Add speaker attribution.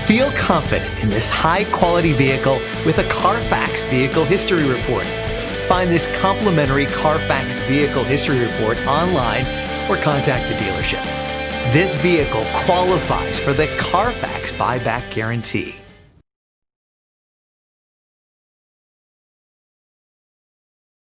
Speaker 1: Feel confident in this high-quality vehicle with a Carfax Vehicle History Report. Find this complimentary Carfax Vehicle History Report online or contact the dealership. This vehicle qualifies for the Carfax Buyback Guarantee.